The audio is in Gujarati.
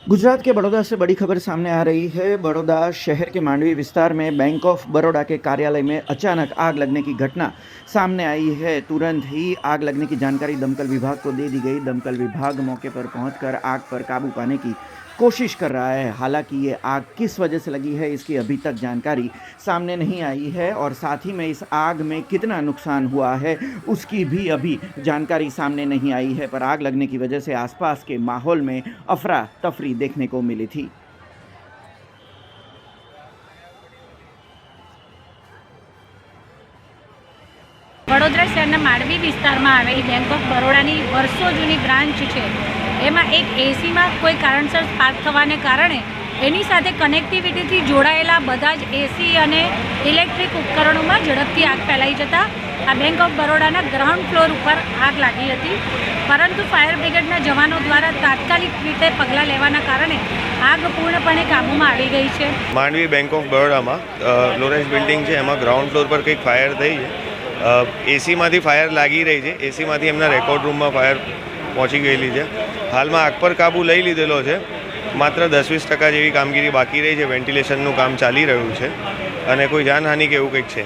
गुजरात के बड़ौदा से बड़ी खबर सामने आ रही है। बड़ौदा शहर के मांडवी विस्तार में बैंक ऑफ बड़ौदा के कार्यालय में अचानक आग लगने की घटना सामने आई है। तुरंत ही आग लगने की जानकारी दमकल विभाग को दे दी गई। दमकल विभाग मौके पर पहुंचकर आग पर काबू पाने की कोशिश कर रहा है। हालांकि ये आग किस वजह से लगी है इसकी अभी तक जानकारी सामने नहीं आई है और साथ ही में इस आग में कितना नुकसान हुआ है उसकी भी अभी जानकारी सामने नहीं आई है। पर आग लगने की वजह से आसपास के माहौल में अफरा तफरी देखने को मिली थी। વડોદરા શહેરના માંડવી વિસ્તારમાં આવેલી બેંક ઓફ બરોડાની વર્ષો જૂની બ્રાન્ચ છે, એમાં એક એસીમાં કોઈ કારણસર સ્પાર્ક થવાને કારણે એની સાથે કનેક્ટિવિટીથી જોડાયેલા બધા જ એસી અને ઇલેક્ટ્રિક ઉપકરણોમાં ઝડપથી આગ ફેલાઈ જતાં આ બેંક ઓફ બરોડાના ગ્રાઉન્ડ ફ્લોર ઉપર આગ લાગી હતી, પરંતુ ફાયર બ્રિગેડના જવાનો દ્વારા તાત્કાલિક રીતે પગલાં લેવાના કારણે આગ પૂર્ણપણે કાબૂમાં આવી ગઈ છે। માંડવી બેંક ઓફ બરોડામાં લોરેન્સ બિલ્ડિંગ છે, એમાં ગ્રાઉન્ડ ફ્લોર પર કંઈક ફાયર થઈ છે। એસીમાંથી ફાયર લાગી રહી છે, એસીમાંથી એમના રેકોર્ડ રૂમમાં ફાયર પહોંચી ગયેલી છે। હાલમાં આગ પર કાબૂ લઈ લીધેલો છે, માત્ર 10-20% જેવી કામગીરી બાકી રહી છે। વેન્ટિલેશનનું કામ ચાલી રહ્યું છે અને કોઈ જાનહાનિ કે એવું કંઈક છે।